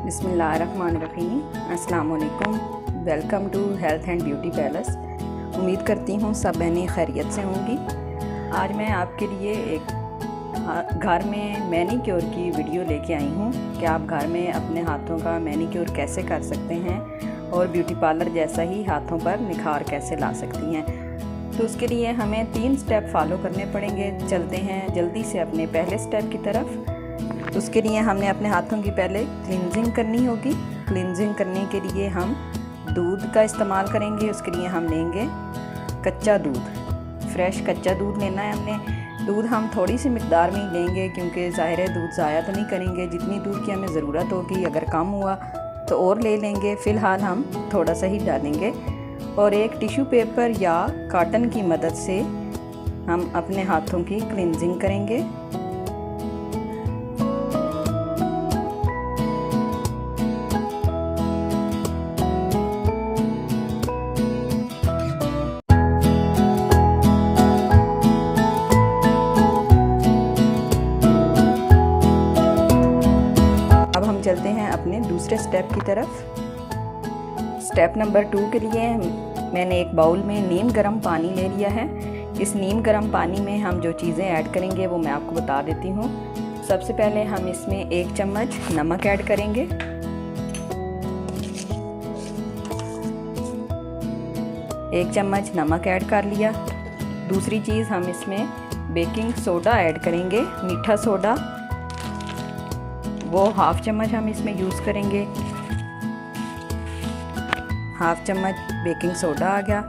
बिस्मिल्लाहिर्रहमानिर्रहीम। अस्सलाम वालेकुम। Welcome to health and beauty palace. उम्मीद करती हूँ सब बहनें खैरियत से होंगी। आज मैं आपके लिए एक घर में मैनीक्योर की वीडियो लेके आई हूँ कि आप घर में अपने हाथों का मैनीक्योर कैसे कर सकते हैं और ब्यूटी पार्लर जैसा ही हाथों पर निखार कैसे ला सकती हैं। तो उसके लिए हमें 3 स्टेप फॉलो करने पड़ेंगे। चलते हैं जल्दी से अपने पहले स्टेप की तरफ। उसके लिए हमने अपने हाथों की पहले क्लींजिंग करनी होगी। क्लींजिंग करने के लिए हम दूध का इस्तेमाल करेंगे। उसके लिए हम लेंगे कच्चा दूध, फ्रेश कच्चा दूध लेना है हमने। दूध हम थोड़ी सी मिकदार में ही लेंगे क्योंकि ज़ाहिर है दूध ज़ाया तो नहीं करेंगे। जितनी दूध की हमें ज़रूरत होगी, अगर कम हुआ तो और ले लेंगे। फ़िलहाल हम थोड़ा सा ही डालेंगे और एक टिश्यू पेपर या कॉटन की मदद से हम अपने हाथों की क्लींजिंग करेंगे। अब हम चलते हैं अपने दूसरे स्टेप की तरफ। स्टेप नंबर 2 के लिए मैंने एक बाउल में नीम गर्म पानी ले लिया है। इस नीम गर्म पानी में हम जो चीज़ें ऐड करेंगे वो मैं आपको बता देती हूँ। सबसे पहले हम इसमें 1 चम्मच नमक ऐड करेंगे। एक चम्मच नमक ऐड कर लिया। दूसरी चीज़ हम इसमें बेकिंग सोडा ऐड करेंगे, मीठा सोडा, वो 1/2 चम्मच हम इसमें यूज़ करेंगे। 1/2 चम्मच बेकिंग सोडा आ गया।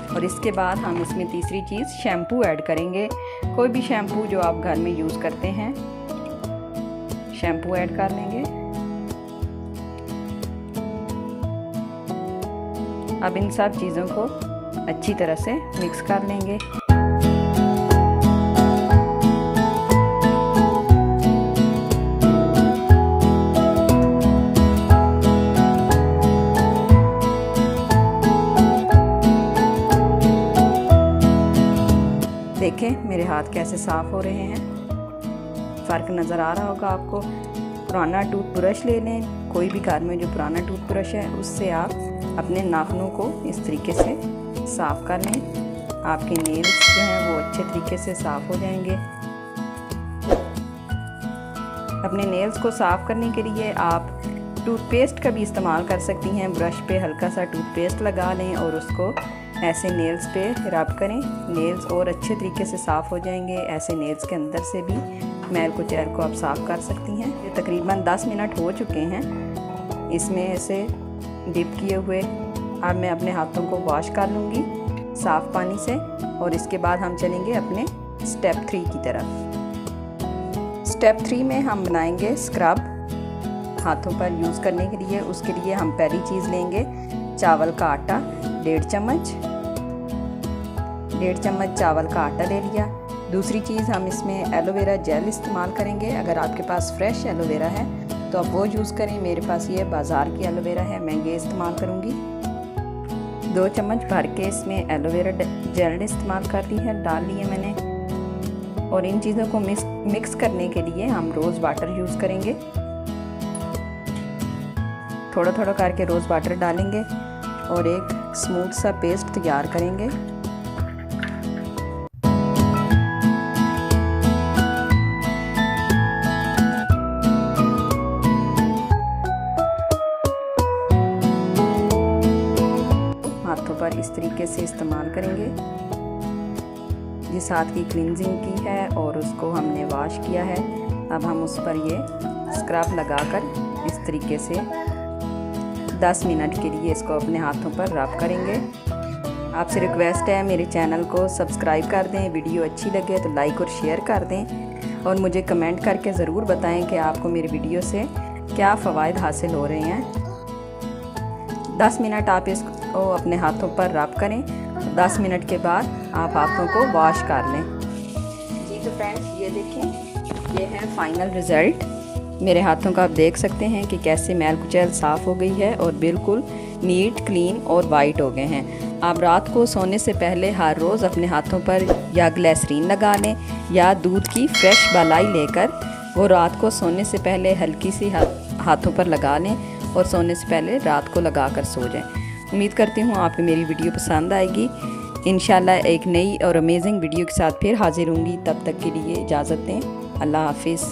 और इसके बाद हम इसमें तीसरी चीज़ शैम्पू ऐड करेंगे। कोई भी शैम्पू जो आप घर में यूज़ करते हैं, शैम्पू ऐड कर लेंगे। अब इन सब चीज़ों को अच्छी तरह से मिक्स कर लेंगे। देखें मेरे हाथ कैसे साफ़ हो रहे हैं, फ़र्क नज़र आ रहा होगा आपको। पुराना टूथब्रश ले लें, कोई भी घर में जो पुराना टूथब्रश है उससे आप अपने नाखूनों को इस तरीके से साफ़ कर लें। आपके नेल्स जो हैं वो अच्छे तरीके से साफ़ हो जाएंगे। अपने नेल्स को साफ़ करने के लिए आप टूथपेस्ट का भी इस्तेमाल कर सकती हैं। ब्रश पे हल्का सा टूथपेस्ट लगा लें और उसको ऐसे नेल्स पे रब करें। नेल्स और अच्छे तरीके से साफ़ हो जाएंगे। ऐसे नेल्स के अंदर से भी मैल कुचैल को आप साफ़ कर सकती हैं। ये तकरीबन 10 मिनट हो चुके हैं इसमें ऐसे डिप किए हुए। अब मैं अपने हाथों को वॉश कर लूँगी साफ़ पानी से और इसके बाद हम चलेंगे अपने स्टेप 3 की तरफ। स्टेप 3 में हम बनाएंगे स्क्रब हाथों पर यूज़ करने के लिए। उसके लिए हम पहली चीज़ लेंगे चावल का आटा, 1.5 चम्मच। 1.5 चम्मच चावल का आटा ले लिया। दूसरी चीज़ हम इसमें एलोवेरा जेल इस्तेमाल करेंगे। अगर आपके पास फ्रेश एलोवेरा है तो आप वो यूज़ करें। मेरे पास ये बाज़ार की एलोवेरा है, मैं ये इस्तेमाल करूँगी। 2 चम्मच भर के इसमें एलोवेरा जेल इस्तेमाल कर ली है, डाल ली है मैंने। और इन चीज़ों को मिक्स करने के लिए हम रोज़ वाटर यूज़ करेंगे। थोड़ा थोड़ा करके रोज़ वाटर डालेंगे और एक स्मूथ सा पेस्ट तैयार करेंगे। हाथों पर इस तरीके से इस्तेमाल करेंगे। जिस हाथ की क्लींजिंग की है और उसको हमने वॉश किया है, अब हम उस पर ये स्क्रब लगाकर इस तरीके से 10 मिनट के लिए इसको अपने हाथों पर रब करेंगे। आपसे रिक्वेस्ट है मेरे चैनल को सब्सक्राइब कर दें। वीडियो अच्छी लगे तो लाइक और शेयर कर दें और मुझे कमेंट करके ज़रूर बताएं कि आपको मेरी वीडियो से क्या फ़वाइद हासिल हो रहे हैं। 10 मिनट आप इसको अपने हाथों पर रब करें। 10 मिनट के बाद आप हाथों को वॉश कर लें। जी तो फ्रेंड्स, ये देखें, ये है फाइनल रिज़ल्ट। मेरे हाथों का आप देख सकते हैं कि कैसे मैल कुचैल साफ़ हो गई है और बिल्कुल नीट, क्लीन और वाइट हो गए हैं। आप रात को सोने से पहले हर रोज़ अपने हाथों पर या ग्लिसरीन लगा लें या दूध की फ्रेश मलाई लेकर वो रात को सोने से पहले हल्की सी हाथों पर लगा लें और सोने से पहले रात को लगा कर सो जाएं। उम्मीद करती हूँ आपको मेरी वीडियो पसंद आएगी। इंशाल्लाह एक नई और अमेजिंग वीडियो के साथ फिर हाजिर होंगी। तब तक के लिए इजाज़त दें। अल्लाह हाफिज़।